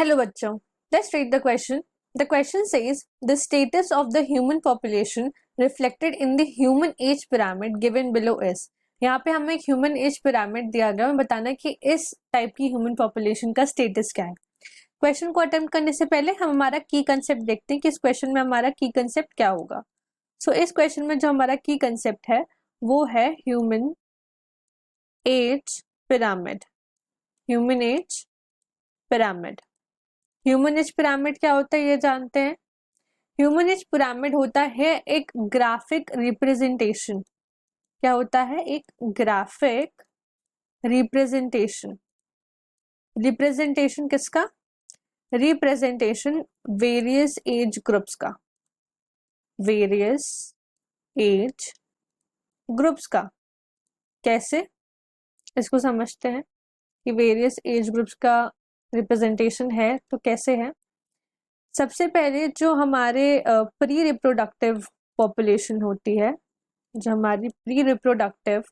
Hello बच्चों, let's read the question. The question says the status of the human population reflected in the human age pyramid given below is. यहाँ पे हमें एक human age pyramid दिया गया है, हमें बताना है कि इस टाइप की ह्यूमन पॉपुलेशन का स्टेटस क्या है। क्वेश्चन को अटेम्प्ट करने से पहले हम हमारा की कंसेप्ट देखते हैं कि इस क्वेश्चन में हमारा की कंसेप्ट क्या होगा। इस क्वेश्चन में जो हमारा की कंसेप्ट है वो है human age pyramid. Human age pyramid. Human age pyramid क्या होता है ये जानते हैं। ह्यूमन एज पिरामिड होता है एक ग्राफिक रिप्रेजेंटेशन। क्या होता है? एक ग्राफिक रिप्रेजेंटेशन। रिप्रेजेंटेशन किसका? रिप्रेजेंटेशन वेरियस एज ग्रुप्स का। वेरियस एज ग्रुप्स का। कैसे? इसको समझते हैं कि वेरियस एज ग्रुप्स का रिप्रेजेंटेशन है तो कैसे है। सबसे पहले जो हमारे प्री रिप्रोडक्टिव पॉपुलेशन होती है, जो हमारी प्री रिप्रोडक्टिव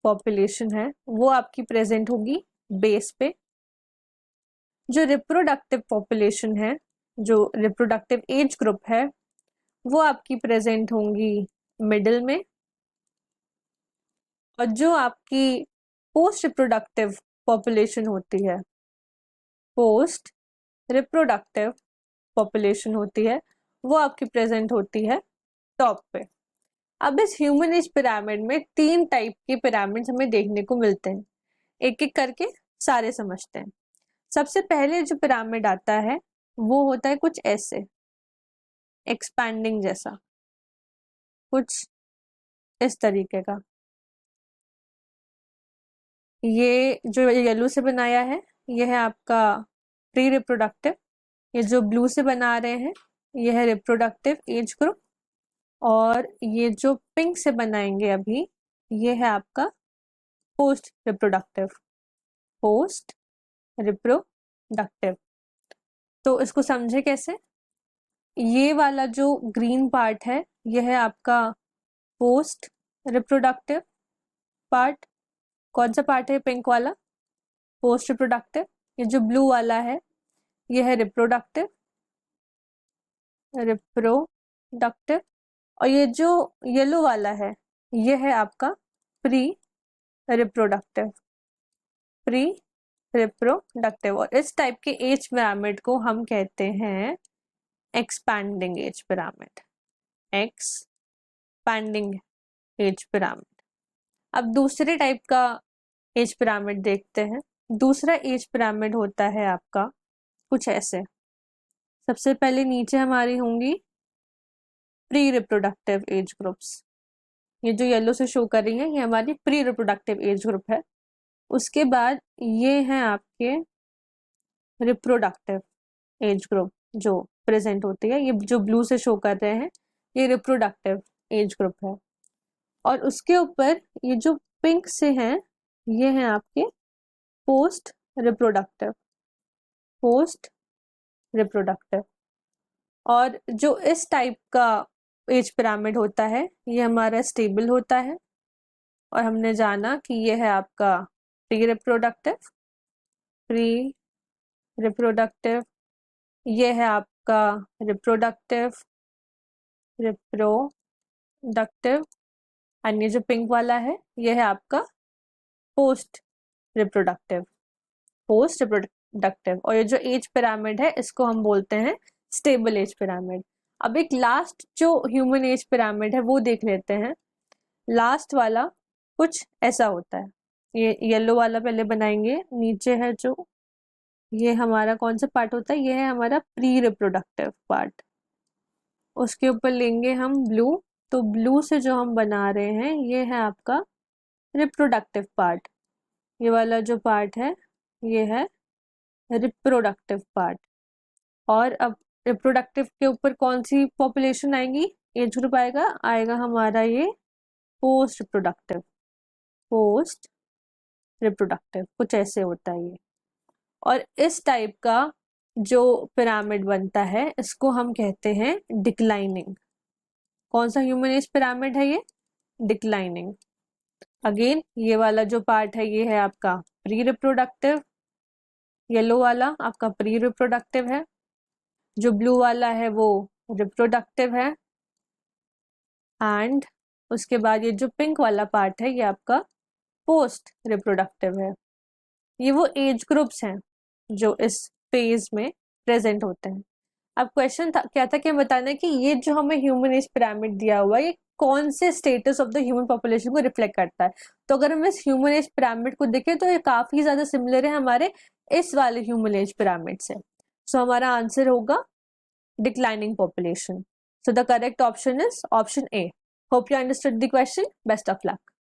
पॉपुलेशन है वो आपकी प्रेजेंट होगी बेस पे। जो रिप्रोडक्टिव पॉपुलेशन है, जो रिप्रोडक्टिव एज ग्रुप है वो आपकी प्रेजेंट होंगी मिडिल में। और जो आपकी पोस्ट रिप्रोडक्टिव पॉपुलेशन होती है, पोस्ट रिप्रोडक्टिव पॉपुलेशन होती है वो आपकी प्रेजेंट होती है टॉप पे। अब इस ह्यूमन एज पिरामिड में 3 टाइप के पिरामिड्स हमें देखने को मिलते हैं। एक एक करके सारे समझते हैं। सबसे पहले जो पिरामिड आता है वो होता है कुछ ऐसे, एक्सपैंडिंग जैसा, कुछ इस तरीके का। ये जो येलो से बनाया है ये है आपका प्री रिप्रोडक्टिव। ये जो ब्लू से बना रहे हैं ये है रिप्रोडक्टिव एज ग्रुप। और ये जो पिंक से बनाएंगे अभी ये है आपका पोस्ट रिप्रोडक्टिव। Post reproductive. तो इसको समझे कैसे। ये वाला जो ग्रीन पार्ट है ये है आपका पोस्ट रिप्रोडक्टिव पार्ट। कौन सा पार्ट है? पिंक वाला, पोस्ट रिप्रोडक्टिव। ये जो ब्लू वाला है ये है रिप्रोडक्टिव। रिप्रोडक्टिव। और ये जो येलो वाला है ये है आपका प्री रिप्रोडक्टिव। Pre reproductive. और इस टाइप के एज पिरामिड को हम कहते हैं expanding age pyramid. Expanding age pyramid. अब दूसरे टाइप का एज पिरामिड देखते हैं। दूसरा एज पिरामिड होता है आपका कुछ ऐसे। सबसे पहले नीचे हमारी होंगी प्री रिप्रोडक्टिव एज ग्रुप्स। ये जो येलो से शो कर रही है ये हमारी प्री रिप्रोडक्टिव एज ग्रुप है। उसके बाद ये हैं आपके रिप्रोडक्टिव एज ग्रुप जो प्रेजेंट होती है। ये जो ब्लू से शो कर रहे हैं ये रिप्रोडक्टिव एज ग्रुप है। और उसके ऊपर ये जो पिंक से हैं ये हैं आपके पोस्ट रिप्रोडक्टिव। Post reproductive. और जो इस टाइप का एज पिरामिड होता है ये हमारा स्टेबल होता है। और हमने जाना कि ये है आपका प्री रिप्रोडक्टिव। Pre reproductive. ये है आपका रिप्रोडक्टिव। रिप्रोडक्टिव। और ये जो पिंक वाला है ये है आपका पोस्ट रिप्रोडक्टिव। Post reproductive. और ये जो एज पिरामिड है इसको हम बोलते हैं स्टेबल एज पिरामिड। अब एक लास्ट जो ह्यूमन एज पिरामिड है वो देख लेते हैं। लास्ट वाला कुछ ऐसा होता है। ये येलो वाला पहले बनाएंगे। नीचे है जो ये हमारा कौन सा पार्ट होता है? ये है हमारा प्री रिप्रोडक्टिव पार्ट। उसके ऊपर लेंगे हम ब्लू। तो ब्लू से जो हम बना रहे हैं ये है आपका रिप्रोडक्टिव पार्ट। ये वाला जो पार्ट है ये है रिप्रोडक्टिव पार्ट। और अब रिप्रोडक्टिव के ऊपर कौन सी पॉपुलेशन आएगी, एज ग्रुप आएगा हमारा ये पोस्ट रिप्रोडक्टिव। पोस्ट रिप्रोडक्टिव कुछ ऐसे होता है ये। और इस टाइप का जो पिरामिड बनता है इसको हम कहते हैं डिक्लाइनिंग। कौन सा ह्यूमन एज पिरामिड है ये? डिक्लाइनिंग। अगेन ये वाला जो पार्ट है ये है आपका प्री रिप्रोडक्टिव। येलो वाला आपका प्री रिप्रोडक्टिव है, जो ब्लू वाला है वो रिप्रोडक्टिव है, एंड उसके बाद ये जो पिंक वाला पार्ट है ये आपका पोस्ट रिप्रोडक्टिव है। ये वो एज ग्रुप्स हैं जो इस फेज में प्रेजेंट होते हैं। अब क्वेश्चन क्या था कि हम बताना कि ये जो हमें ह्यूमन एज पिरामिड दिया हुआ है ये कौन से status of the human population को रिफ्लेक्ट करता है। तो अगर हम इस ह्यूमन एज पिरामिड को देखें तो ये काफी ज्यादा सिमिलर है हमारे इस वाले ह्यूमन एज पिरामिड से। सो हमारा आंसर होगा declining population. So the correct option is option A. Hope you understood the question. Best of luck.